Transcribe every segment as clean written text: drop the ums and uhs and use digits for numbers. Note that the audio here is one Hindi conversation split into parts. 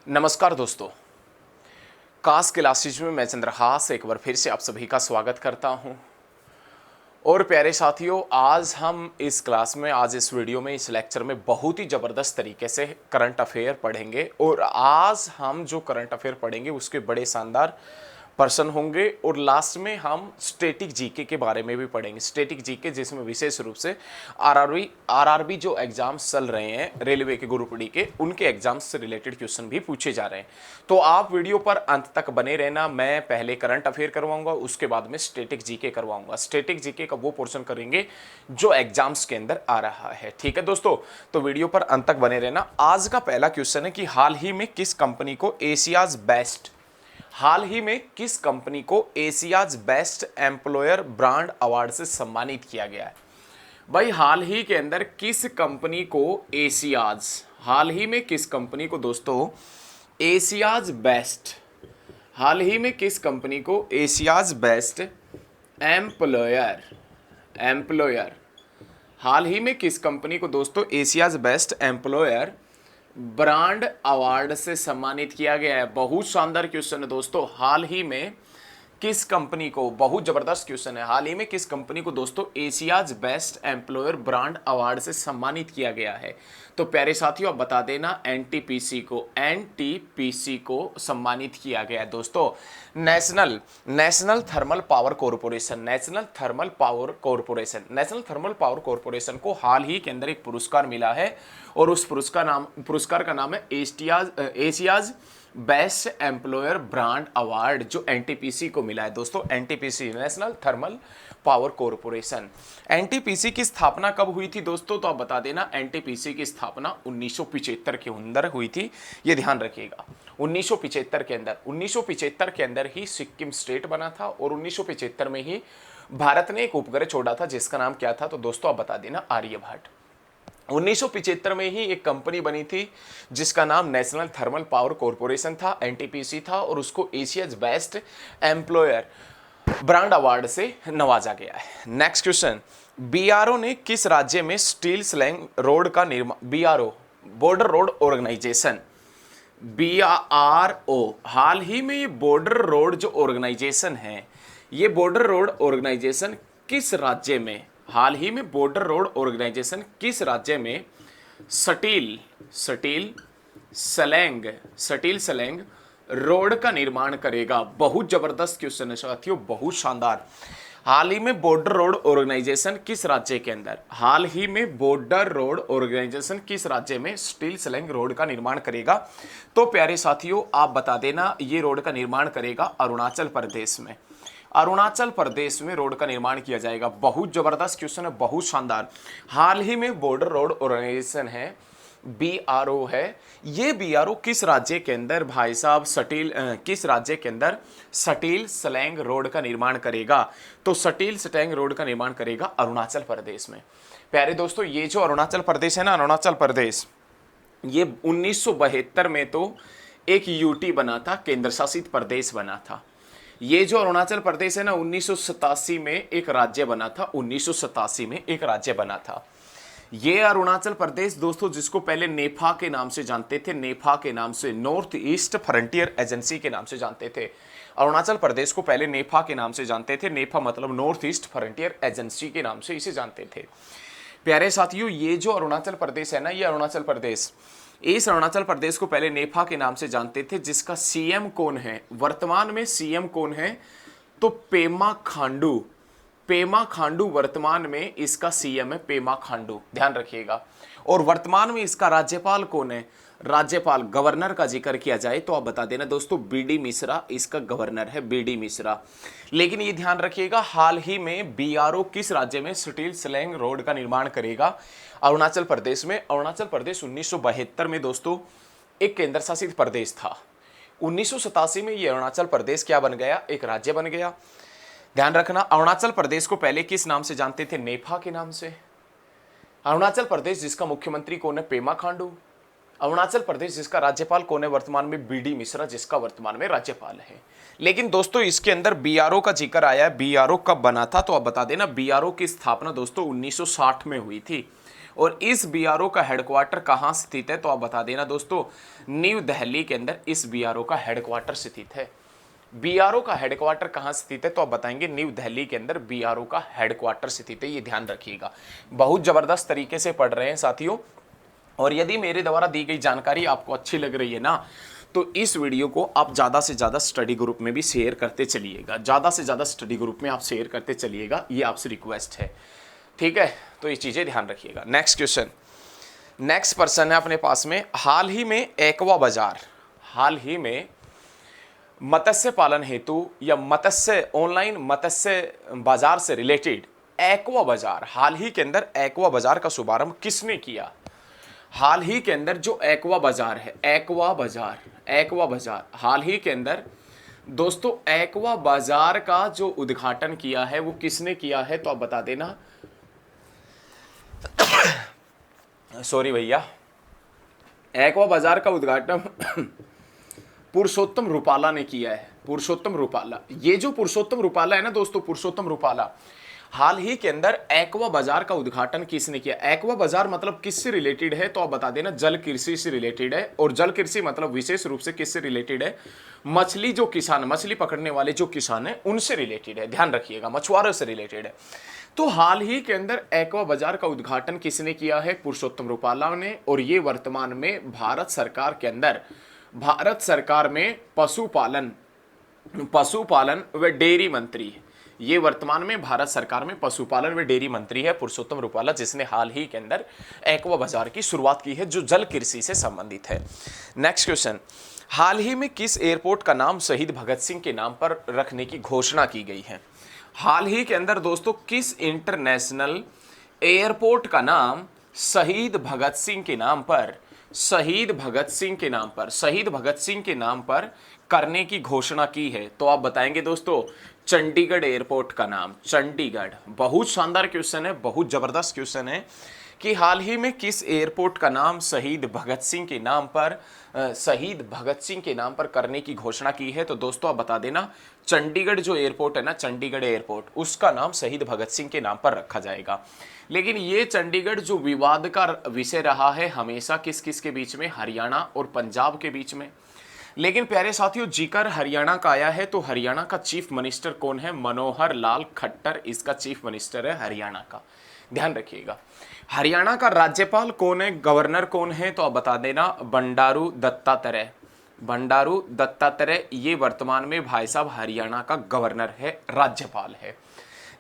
नमस्कार दोस्तों, कास क्लासेज में मैं चंद्रहास एक बार फिर से आप सभी का स्वागत करता हूं। और प्यारे साथियों, आज हम इस क्लास में, आज इस वीडियो में, इस लेक्चर में बहुत ही ज़बरदस्त तरीके से करंट अफेयर पढ़ेंगे। और आज हम जो करंट अफेयर पढ़ेंगे उसके बड़े शानदार पर्सन होंगे। और लास्ट में हम स्टैटिक जीके के बारे में भी पढ़ेंगे। स्टैटिक जीके जिसमें विशेष रूप से आरआरबी जो एग्जाम्स चल रहे हैं रेलवे के ग्रुप डी के, उनके एग्जाम्स से रिलेटेड क्वेश्चन भी पूछे जा रहे हैं। तो आप वीडियो पर अंत तक बने रहना। मैं पहले करंट अफेयर करवाऊंगा, उसके बाद में स्टैटिक जीके करवाऊंगा। स्टैटिक जीके का वो पोर्शन करेंगे जो एग्जाम्स के अंदर आ रहा है। ठीक है दोस्तों, तो वीडियो पर अंत तक बने रहना। आज का पहला क्वेश्चन है कि हाल ही में किस कंपनी को Asia's best employer brand award से सम्मानित किया गया है? भाई, हाल ही के अंदर किस कंपनी को हाल ही में किस कंपनी को दोस्तों Asia's best employer brand award से सम्मानित किया गया है? बहुत शानदार क्वेश्चन है दोस्तों। हाल ही में किस कंपनी को, बहुत जबरदस्त क्वेश्चन है, हाल ही में किस कंपनी को दोस्तों Asia's best employer brand award से सम्मानित किया गया है? तो प्यारे साथियों, आप बता देना, एनटीपीसी को सम्मानित किया गया है दोस्तों। नेशनल थर्मल पावर कॉरपोरेशन को हाल ही के अंदर एक पुरस्कार मिला है। और उस पुरस्कार का नाम है Asia's best employer brand award, जो एनटीपीसी को मिला है दोस्तों। NTPC, national thermal power corporation. NTPC की स्थापना कब हुई थी दोस्तों? तो आप बता देना, एनटीपीसी की स्थापना 1975 के अंदर हुई थी। ये ध्यान रखिएगा, 1975 के अंदर ही सिक्किम स्टेट बना था। और 1975 में ही भारत ने एक उपग्रह छोड़ा था जिसका नाम क्या था? तो दोस्तों आप बता देना, आर्यभट्ट। 1975 में ही एक कंपनी बनी थी जिसका नाम नेशनल थर्मल पावर कॉरपोरेशन था, एनटीपीसी था। और उसको Asia's best employer brand award से नवाजा गया है। नेक्स्ट क्वेश्चन, बीआरओ ने किस राज्य में स्टील स्लैंग रोड का निर्माण, BRO border road organisation, BRO हाल ही में ये बॉर्डर रोड जो ऑर्गेनाइजेशन है, ये बॉर्डर रोड ऑर्गेनाइजेशन किस राज्य में, हाल ही में बॉर्डर रोड ऑर्गेनाइजेशन किस राज्य में स्टील स्लैंग रोड का निर्माण करेगा? बहुत जबरदस्त क्वेश्चन है साथियों, बहुत शानदार। हाल ही में बॉर्डर रोड ऑर्गेनाइजेशन किस राज्य के अंदर, स्टील स्लैंग रोड का निर्माण करेगा? तो प्यारे साथियों, आप बता देना, ये रोड का निर्माण करेगा अरुणाचल प्रदेश में। अरुणाचल प्रदेश में रोड का निर्माण किया जाएगा। बहुत जबरदस्त क्वेश्चन है, बहुत शानदार। हाल ही में बॉर्डर रोड ऑर्गेनाइजेशन है, बीआरओ है। ये बीआरओ किस राज्य के अंदर भाई साहब स्टील स्लैंग रोड का निर्माण करेगा? तो स्टील स्लैंग रोड का निर्माण करेगा अरुणाचल प्रदेश में। प्यारे दोस्तों, ये जो अरुणाचल प्रदेश है ना, अरुणाचल प्रदेश, ये 1972 में तो एक यूटी बना था, केंद्र शासित प्रदेश बना था। ये जो अरुणाचल प्रदेश है ना, 1987 में एक राज्य बना था। ये अरुणाचल प्रदेश दोस्तों, जिसको पहले नेफा के नाम से जानते थे, नॉर्थ ईस्ट फ्रंटियर एजेंसी के नाम से जानते थे। अरुणाचल प्रदेश को पहले नेफा के नाम से जानते थे। नेफा मतलब नॉर्थ ईस्ट फ्रंटियर एजेंसी के नाम से इसे जानते थे। प्यारे साथियों, ये जो अरुणाचल प्रदेश है ना, ये इस अरुणाचल प्रदेश को पहले नेफा के नाम से जानते थे। जिसका सीएम कौन है, वर्तमान में सीएम कौन है? तो पेमा खांडू वर्तमान में इसका सीएम है, पेमा खांडू, ध्यान रखिएगा। और वर्तमान में इसका राज्यपाल कौन है? गवर्नर का जिक्र किया जाए तो आप बता देना दोस्तों, बीडी मिश्रा इसका गवर्नर है, बीडी मिश्रा। लेकिन ये ध्यान रखिएगा, हाल ही में बीआरओ किस राज्य में स्टील स्लैंग रोड का निर्माण करेगा? अरुणाचल प्रदेश में। अरुणाचल प्रदेश 1972 में दोस्तों एक केंद्र शासित प्रदेश था। 1987 में ये अरुणाचल प्रदेश क्या बन गया? एक राज्य बन गया। ध्यान रखना, अरुणाचल प्रदेश को पहले किस नाम से जानते थे? नेफा के नाम से। अरुणाचल प्रदेश जिसका मुख्यमंत्री कौन है? पेमा खांडू। अरुणाचल प्रदेश जिसका राज्यपाल कौन है वर्तमान में? बीडी मिश्रा, जिसका वर्तमान में राज्यपाल है। लेकिन दोस्तों इसके अंदर बीआरओ का जिक्र आया है। बीआरओ कब बना था? तो आप बता देना, बीआरओ की स्थापना दोस्तों 1960 में हुई थी। और इस बीआरओ का हेडक्वार्टर कहाँ स्थित है तो आप बता देना दोस्तों, न्यू दिल्ली के अंदर इस बीआरओ का हेडक्वार्टर स्थित है। बीआरओ का हेडक्वार्टर कहाँ स्थित है तो आप बताएंगे न्यू दिल्ली के अंदर बीआरओ का हेडक्वार्टर स्थित है। ये ध्यान रखिएगा, बहुत जबरदस्त तरीके से पढ़ रहे हैं साथियों। और यदि मेरे द्वारा दी गई जानकारी आपको अच्छी लग रही है ना, तो इस वीडियो को आप ज़्यादा से ज़्यादा स्टडी ग्रुप में भी शेयर करते चलिएगा, ज़्यादा से ज़्यादा स्टडी ग्रुप में आप शेयर करते चलिएगा, ये आपसे रिक्वेस्ट है, ठीक है। तो ये चीज़ें ध्यान रखिएगा। नेक्स्ट क्वेश्चन, नेक्स्ट पर्सन है अपने पास में, हाल ही में एक्वा बाजार, हाल ही में मत्स्य पालन हेतु या मत्स्य ऑनलाइन मत्स्य बाजार से रिलेटेड एक्वा बाजार, हाल ही के अंदर एक्वा बाजार का शुभारंभ किसने किया? हाल ही के अंदर जो एक्वा बाजार है, एक्वा बाजार, एक्वा बाजार, हाल ही के अंदर दोस्तों एक्वा बाजार का जो उद्घाटन किया है वो किसने किया है तो आप बता देना। सॉरी भैया, एक्वा बाजार का उद्घाटन पुरुषोत्तम रूपाला ने किया है, पुरुषोत्तम रूपाला। ये जो पुरुषोत्तम रूपाला है ना दोस्तों, पुरुषोत्तम रूपाला, हाल ही के अंदर एक्वा बाजार का उद्घाटन किसने किया? एक्वा बाजार मतलब किससे रिलेटेड है तो आप बता देना, जल कृषि से रिलेटेड है। और जल कृषि मतलब विशेष रूप से किससे रिलेटेड है? मछली जो किसान, मछली पकड़ने वाले जो किसान है उनसे रिलेटेड है, ध्यान रखिएगा, मछुआरों से रिलेटेड है। तो हाल ही के अंदर एक्वा बाजार का उद्घाटन किसने किया है? पुरुषोत्तम रूपाला ने। और ये वर्तमान में भारत सरकार के अंदर, भारत सरकार में पशुपालन व डेयरी मंत्री है। ये वर्तमान में भारत सरकार में पशुपालन व डेयरी मंत्री है पुरुषोत्तम रूपाला, जिसने हाल ही के अंदर एक्वा बाजार की शुरुआत की है जो जल कृषि से संबंधित है। नेक्स्ट क्वेश्चन, हाल ही में किस एयरपोर्ट का नाम शहीद भगत सिंह के नाम पर रखने की घोषणा की गई है? हाल ही के अंदर दोस्तों किस इंटरनेशनल एयरपोर्ट का नाम शहीद भगत सिंह के नाम पर, शहीद भगत सिंह के नाम पर, शहीद भगत सिंह के नाम पर करने की घोषणा की है? तो आप बताएंगे दोस्तों, चंडीगढ़ एयरपोर्ट का नाम, चंडीगढ़। बहुत शानदार क्वेश्चन है, बहुत जबरदस्त क्वेश्चन है कि हाल ही में किस एयरपोर्ट का नाम शहीद भगत सिंह के नाम पर, शहीद भगत सिंह के नाम पर करने की घोषणा की है? तो दोस्तों आप बता देना, चंडीगढ़ जो एयरपोर्ट है ना, चंडीगढ़ एयरपोर्ट, उसका नाम शहीद भगत सिंह के नाम पर रखा जाएगा। लेकिन ये चंडीगढ़ जो विवाद का विषय रहा है हमेशा, किस किस के बीच में? हरियाणा और पंजाब के बीच में। लेकिन प्यारे साथियों, जिक्र हरियाणा का आया है तो हरियाणा का चीफ मिनिस्टर कौन है? मनोहर लाल खट्टर इसका चीफ मिनिस्टर है हरियाणा का, ध्यान रखिएगा। हरियाणा का राज्यपाल कौन है, गवर्नर कौन है? तो आप बता देना, बंडारू दत्तात्रेय, बंडारू दत्तात्रेय ये वर्तमान में भाई साहब हरियाणा का गवर्नर है, राज्यपाल है।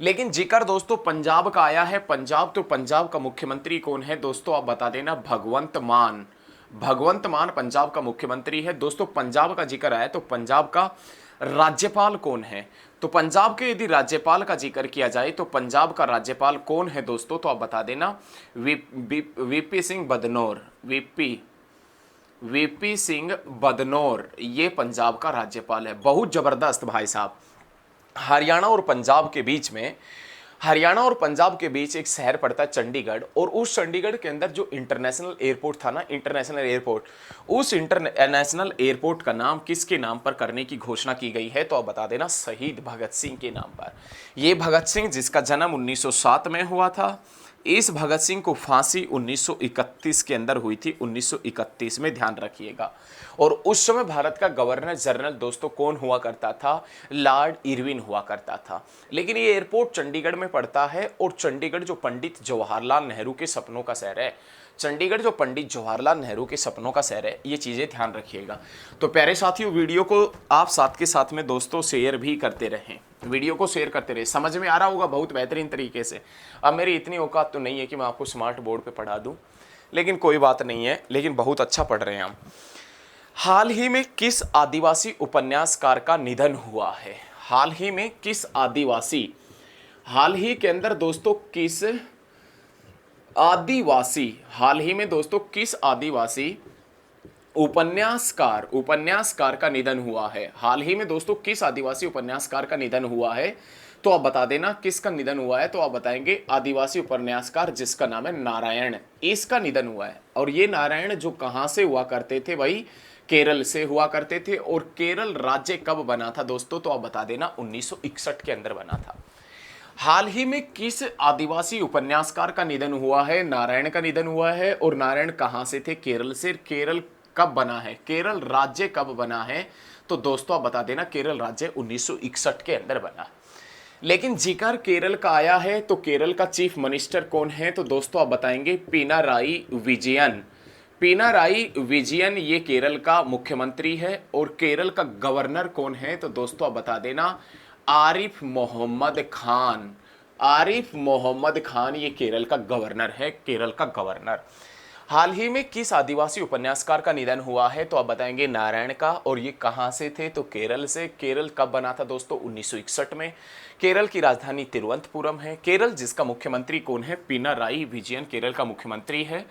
लेकिन जिक्र दोस्तों पंजाब का आया है, पंजाब, तो पंजाब का मुख्यमंत्री कौन है दोस्तों? आप बता देना, भगवंत मान, भगवंत मान पंजाब का मुख्यमंत्री है। दोस्तों पंजाब का जिक्र आया तो पंजाब का राज्यपाल कौन है? तो पंजाब के यदि राज्यपाल का जिक्र किया जाए तो पंजाब का राज्यपाल कौन है दोस्तों? तो आप बता देना, वीपी सिंह बदनौर, वीपी सिंह बदनौर ये पंजाब का राज्यपाल है। बहुत जबरदस्त भाई साहब। हरियाणा और पंजाब के बीच में, हरियाणा और पंजाब के बीच एक शहर पड़ता है चंडीगढ़, और उस चंडीगढ़ के अंदर जो इंटरनेशनल एयरपोर्ट था ना, इंटरनेशनल एयरपोर्ट, उस इंटरनेशनल एयरपोर्ट का नाम किसके नाम पर करने की घोषणा की गई है? तो आप बता देना, शहीद भगत सिंह के नाम पर। ये भगत सिंह जिसका जन्म 1907 में हुआ था, इस भगत सिंह को फांसी 1931 के अंदर हुई थी, 1931 में, ध्यान रखिएगा। और उस समय भारत का गवर्नर जनरल दोस्तों कौन हुआ करता था? लॉर्ड इरविन हुआ करता था। लेकिन ये एयरपोर्ट चंडीगढ़ में पड़ता है, और चंडीगढ़ जो पंडित जवाहरलाल नेहरू के सपनों का शहर है, चंडीगढ़ जो पंडित जवाहरलाल नेहरू के सपनों का शहर है, ये चीज़ें ध्यान रखिएगा। तो प्यारे साथियों, वीडियो को आप साथ के साथ में दोस्तों शेयर भी करते रहें, वीडियो को शेयर करते रहे। समझ में आ रहा होगा बहुत बेहतरीन तरीके से। अब मेरी इतनी औकात तो नहीं है कि मैं आपको स्मार्ट बोर्ड पे पढ़ा दूं, लेकिन कोई बात नहीं है, लेकिन बहुत अच्छा पढ़ रहे हैं हम। हाल ही में किस आदिवासी उपन्यासकार का निधन हुआ है? हाल ही में किस आदिवासी, हाल ही के अंदर दोस्तों किस आदिवासी, हाल ही में दोस्तों किस आदिवासी उपन्यासकार का निधन हुआ है? हाल ही में दोस्तों किस आदिवासी उपन्यासकार का निधन हुआ है? तो आप बता देना किसका निधन हुआ है? तो आप बताएंगे आदिवासी उपन्यासकार जिसका नाम है नारायण, इसका निधन हुआ है। और ये नारायण जो कहां से हुआ करते थे भाई? केरल से हुआ करते थे। और केरल राज्य कब बना था दोस्तों? तो आप बता देना 1961 के अंदर बना था। हाल ही में किस आदिवासी उपन्यासकार का निधन हुआ है? नारायण का निधन हुआ है। और नारायण कहाँ से थे? केरल से। केरल कब बना है? केरल राज्य कब बना है? तो दोस्तों आप बता देना, केरल राज्य 1961 के अंदर बना। लेकिन जिक्र केरल का आया है तो केरल का चीफ मिनिस्टर कौन है? तो दोस्तों आप बताएंगे पिनाराई विजयन। पिनाराई विजयन ये केरल का मुख्यमंत्री है। और केरल का गवर्नर कौन है? तो दोस्तों आप बता देना, आरिफ मोहम्मद खान। आरिफ मोहम्मद खान ये केरल का गवर्नर है, केरल का गवर्नर। हाल ही में किस आदिवासी उपन्यासकार का निधन हुआ है? तो आप बताएंगे नारायण का। और ये कहां से थे? तो केरल से। केरल कब बना था दोस्तों? 1961 में। केरल की राजधानी तिरुवनंतपुरम है। केरल जिसका मुख्यमंत्री कौन है? पिनाराई विजयन केरल का मुख्यमंत्री है।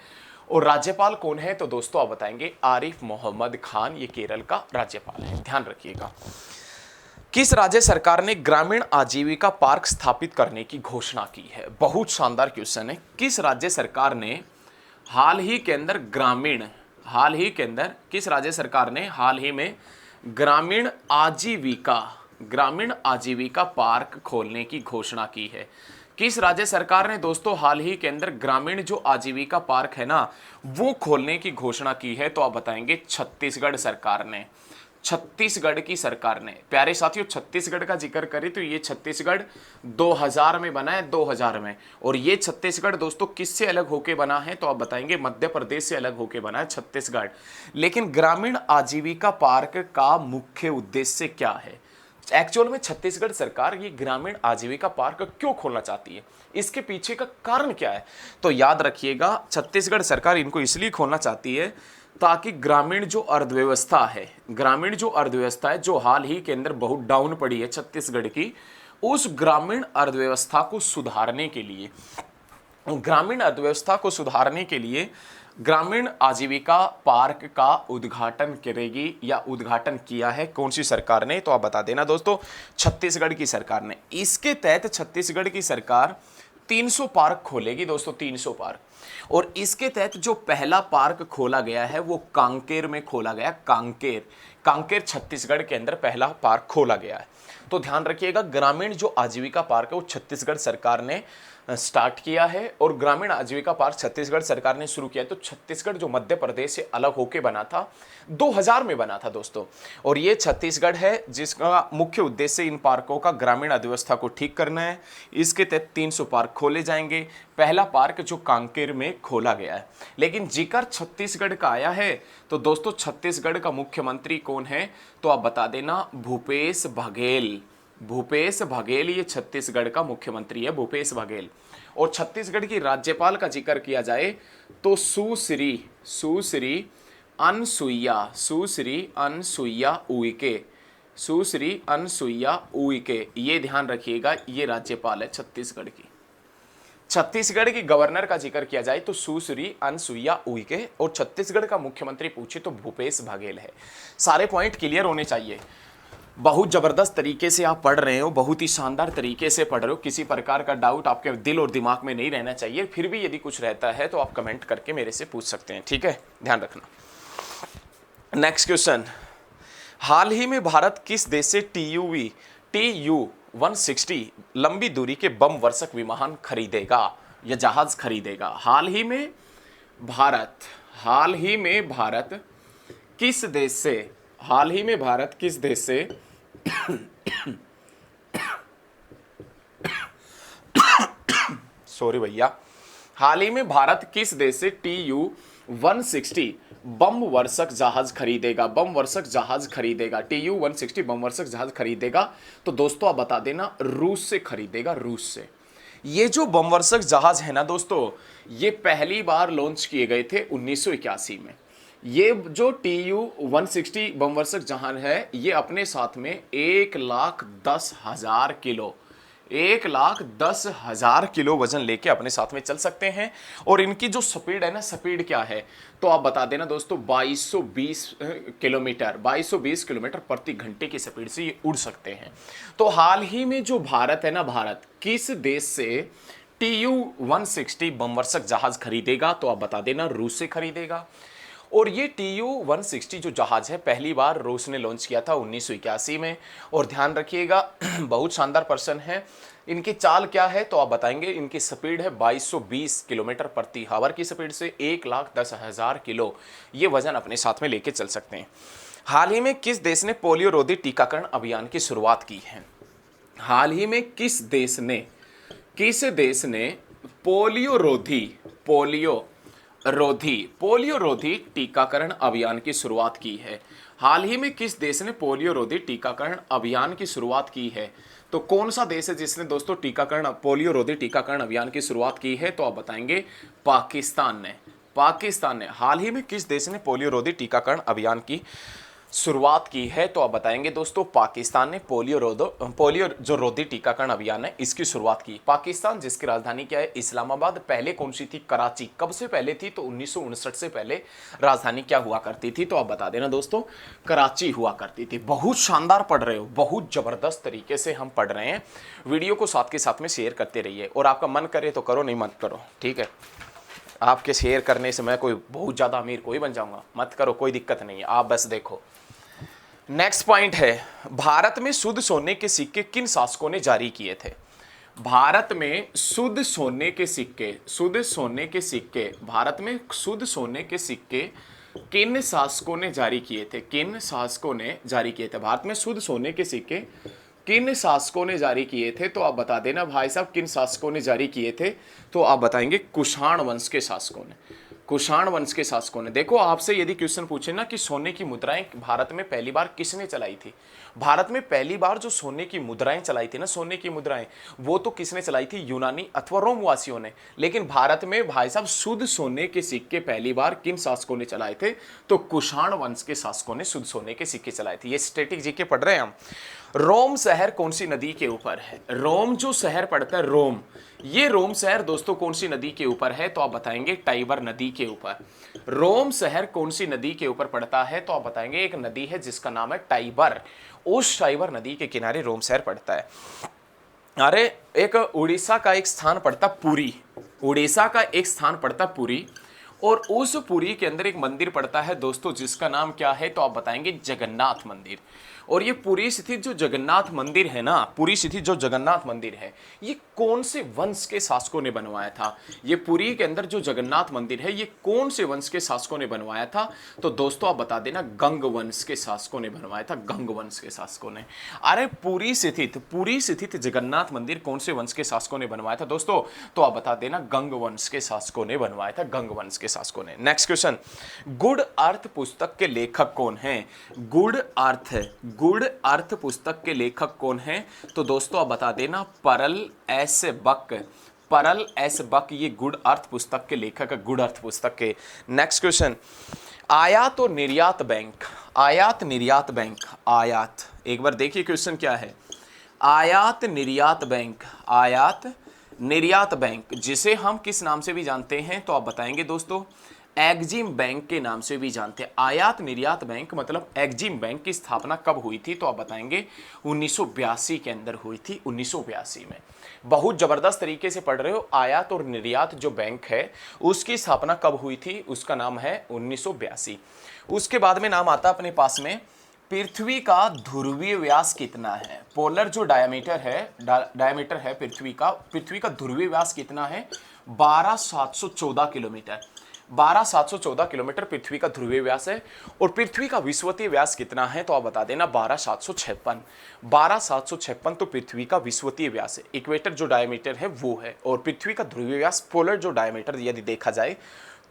और राज्यपाल कौन है? तो दोस्तों आप बताएंगे आरिफ मोहम्मद खान, ये केरल का राज्यपाल है। ध्यान रखिएगा। किस राज्य सरकार ने ग्रामीण आजीविका पार्क स्थापित करने की घोषणा की है? बहुत शानदार क्वेश्चन है। किस राज्य सरकार ने हाल ही के अंदर किस राज्य सरकार ने हाल ही में ग्रामीण आजीविका पार्क खोलने की घोषणा की है? किस राज्य सरकार ने दोस्तों हाल ही के अंदर ग्रामीण जो आजीविका पार्क है ना, वो खोलने की घोषणा की है? तो आप बताएंगे छत्तीसगढ़ सरकार ने। छत्तीसगढ़ की सरकार ने। प्यारे साथियों, छत्तीसगढ़ का जिक्र करें तो ये छत्तीसगढ़ 2000 में बना है, 2000 में। और ये छत्तीसगढ़ दोस्तों किससे अलग होके बना है? तो आप बताएंगे मध्य प्रदेश से अलग होके बना है छत्तीसगढ़। लेकिन ग्रामीण आजीविका पार्क का मुख्य उद्देश्य क्या है? एक्चुअल में छत्तीसगढ़ सरकार ये ग्रामीण आजीविका पार्क क्यों खोलना चाहती है? इसके पीछे का कारण क्या है? तो याद रखिएगा, छत्तीसगढ़ सरकार इनको इसलिए खोलना चाहती है ताकि ग्रामीण जो अर्थव्यवस्था है, जो हाल ही के अंदर बहुत डाउन पड़ी है छत्तीसगढ़ की, उस ग्रामीण अर्थव्यवस्था को सुधारने के लिए ग्रामीण आजीविका पार्क का उद्घाटन करेगी या उद्घाटन किया है कौन सी सरकार ने? तो आप बता देना दोस्तों, छत्तीसगढ़ की सरकार ने। इसके तहत छत्तीसगढ़ की सरकार 300 पार्क खोलेगी दोस्तों, 300 पार्क। और इसके तहत जो पहला पार्क खोला गया है वो कांकेर में खोला गया। कांकेर छत्तीसगढ़ के अंदर पहला पार्क खोला गया है। तो ध्यान रखिएगा, ग्रामीण जो आजीविका पार्क है वो छत्तीसगढ़ सरकार ने स्टार्ट किया है। और ग्रामीण आजीविका पार्क छत्तीसगढ़ सरकार ने शुरू किया है। तो छत्तीसगढ़ जो मध्य प्रदेश से अलग होकर बना था, 2000 में बना था दोस्तों। और ये छत्तीसगढ़ है जिसका मुख्य उद्देश्य इन पार्कों का ग्रामीण अर्थव्यवस्था को ठीक करना है। इसके तहत 300 पार्क खोले जाएंगे। पहला पार्क जो कांकेर में खोला गया है। लेकिन जिक्र छत्तीसगढ़ का आया है तो दोस्तों छत्तीसगढ़ का मुख्यमंत्री कौन है? तो आप बता देना, भूपेश बघेल ये छत्तीसगढ़ का मुख्यमंत्री है, भूपेश बघेल। और छत्तीसगढ़ की राज्यपाल का जिक्र किया जाए तो सुश्री अनसुईया उइके, ये ध्यान रखिएगा, ये राज्यपाल है छत्तीसगढ़ की। छत्तीसगढ़ की गवर्नर का जिक्र किया जाए तो सुश्री अनसुईया उइके। और छत्तीसगढ़ का मुख्यमंत्री पूछे तो भूपेश बघेल है। सारे पॉइंट क्लियर होने चाहिए। बहुत जबरदस्त तरीके से आप पढ़ रहे हो, बहुत ही शानदार तरीके से पढ़ रहे हो। किसी प्रकार का डाउट आपके दिल और दिमाग में नहीं रहना चाहिए। फिर भी यदि कुछ रहता है तो आप कमेंट करके मेरे से पूछ सकते हैं, ठीक है? ध्यान रखना। नेक्स्ट क्वेश्चन, हाल ही में भारत किस देश से TU-160 लंबी दूरी के बम वर्षक विमान खरीदेगा या जहाज खरीदेगा? हाल ही में भारत किस देश से सॉरी भैया, हाल ही में भारत किस देश से TU-160 बम वर्षक जहाज खरीदेगा? TU-160 बम वर्षक जहाज खरीदेगा। तो दोस्तों आप बता देना, रूस से खरीदेगा, रूस से। ये जो बम वर्षक जहाज है ना दोस्तों, ये पहली बार लॉन्च किए गए थे 1981 में। ये जो TU-160 बम वर्षक जहाज है, ये अपने साथ में 1,10,000 किलो वजन लेके अपने साथ में चल सकते हैं। और इनकी जो स्पीड है ना, स्पीड क्या है तो आप बता देना दोस्तों, 2220 किलोमीटर प्रति घंटे की स्पीड से ये उड़ सकते हैं। तो हाल ही में जो भारत है ना, भारत किस देश से TU-160 बम वर्षक जहाज खरीदेगा? तो आप बता देना, रूस से खरीदेगा। और ये TU-160 जो जहाज है पहली बार रूस ने लॉन्च किया था 1981 में। और ध्यान रखिएगा बहुत शानदार पर्सन है। इनकी चाल क्या है तो आप बताएंगे। इनकी स्पीड है 2220 किलोमीटर प्रति हावर की स्पीड से 1,10,000 किलो ये वजन अपने साथ में लेके चल सकते हैं। हाल ही में किस देश ने पोलियो रोधी टीकाकरण अभियान की शुरुआत की है? हाल ही में किस देश ने पोलियो रोधी टीकाकरण अभियान की शुरुआत की है? हाल ही में किस देश ने पोलियो रोधी टीकाकरण अभियान की शुरुआत की है? तो कौन सा देश है जिसने दोस्तों पोलियो रोधी टीकाकरण अभियान की शुरुआत की है? तो आप बताएंगे पाकिस्तान ने। हाल ही में किस देश ने पोलियो रोधी टीकाकरण अभियान की शुरुआत की है? तो आप बताएंगे दोस्तों पाकिस्तान ने पोलियो जो रोधी टीकाकरण अभियान है इसकी शुरुआत की। पाकिस्तान जिसकी राजधानी क्या है? इस्लामाबाद। पहले कौन सी थी? कराची। कब से पहले थी? तो 1959 से पहले राजधानी क्या हुआ करती थी? तो आप बता देना दोस्तों कराची हुआ करती थी। बहुत शानदार पढ़ रहे हो, बहुत जबरदस्त तरीके से हम पढ़ रहे हैं। वीडियो को साथ के साथ में शेयर करते रहिए और आपका मन करे तो करो, नहीं मत करो, ठीक है। आपके शेयर करने से मैं कोई बहुत ज़्यादा अमीर कोई बन जाऊंगा, मत करो, कोई दिक्कत नहीं है, आप बस देखो। नेक्स्ट पॉइंट है, भारत में शुद्ध सोने के सिक्के किन शासकों ने जारी किए थे? भारत में शुद्ध सोने के सिक्के किन शासकों ने जारी किए थे? भारत में शुद्ध सोने के सिक्के किन शासकों ने जारी किए थे? तो आप बता देना भाई साहब किन शासकों ने जारी किए थे? तो आप बताएंगे कुषाण वंश के शासकों ने। देखो आपसे यदि क्वेश्चन पूछे ना कि सोने की मुद्राएं भारत में पहली बार किसने चलाई थी? भारत में पहली बार जो सोने की मुद्राएं चलाई थी ना, वो तो किसने चलाई थी? यूनानी अथवा रोमवासियों ने। लेकिन भारत में भाई साहब शुद्ध सोने के सिक्के पहली बार किन शासकों ने चलाए थे? तो कुषाण वंश के शासकों ने शुद्ध सोने के सिक्के चलाए थे। ये स्टैटिक जीके पढ़ रहे हैं हम। रोम शहर कौन सी नदी के ऊपर है? रोम जो शहर पड़ता है, रोम शहर दोस्तों कौन सी नदी के ऊपर है? तो आप बताएंगे टाइबर नदी के ऊपर। रोम शहर कौन सी नदी के ऊपर पड़ता है? तो आप बताएंगे एक नदी है जिसका नाम है टाइबर। उस टाइबर नदी के किनारे रोम शहर पड़ता है। अरे एक उड़ीसा का एक स्थान पड़ता पुरी, और उस पुरी के अंदर एक मंदिर पड़ता है दोस्तों जिसका नाम क्या है? तो आप बताएंगे जगन्नाथ मंदिर। और ये पुरी स्थित जो जगन्नाथ मंदिर है ये कौन से वंश के शासकों ने बनवाया था? ये पुरी के अंदर जो जगन्नाथ मंदिर है ये कौन से वंश के शासकों ने बनवाया था? तो दोस्तों आप बता देना गंग वंश के शासकों ने बनवाया था। अरे पुरी स्थित जगन्नाथ मंदिर कौन से वंश के शासकों ने बनवाया था दोस्तों? तो आप बता देना गंग वंश के शासकों ने बनवाया था। नेक्स्ट क्वेश्चन, गुड अर्थ पुस्तक के लेखक कौन हैं? गुड अर्थ पुस्तक के लेखक कौन हैं? तो दोस्तों आप बता देना परल एस बक ये गुड अर्थ पुस्तक के लेखक है, गुड अर्थ पुस्तक के। नेक्स्ट क्वेश्चन, आयात और निर्यात बैंक, एक बार देखिए क्वेश्चन क्या है। आयात निर्यात बैंक जिसे हम किस नाम से भी जानते हैं? तो आप बताएंगे दोस्तों एग्जिम बैंक के नाम से भी जानते हैं। आयात निर्यात बैंक मतलब एग्जिम बैंक की स्थापना कब हुई थी? तो आप बताएंगे 1982 के अंदर हुई थी, 1982 में। बहुत जबरदस्त तरीके से पढ़ रहे हो। आयात और निर्यात जो बैंक है उसकी स्थापना कब हुई थी? उसका नाम है 1982। उसके बाद में नाम आता अपने पास में पृथ्वी का ध्रुवीय व्यास कितना है? पोलर जो डायमीटर है पृथ्वी का ध्रुवीय व्यास कितना है? 12,714 किलोमीटर। 12,714 किलोमीटर पृथ्वी का ध्रुवीय व्यास है। और पृथ्वी का विषुवतीय व्यास कितना है? तो आप बता देना 12,756। 12,756 तो पृथ्वी का विषुवतीय व्यास है। इक्वेटर जो डायमीटर है वो है, और पृथ्वी का ध्रुवीय व्यास पोलर जो डायमीटर यदि देखा जाए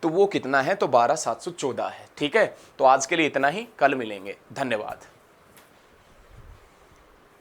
तो वो कितना है? तो 12,714 है। ठीक है, तो आज के लिए इतना ही, कल मिलेंगे, धन्यवाद।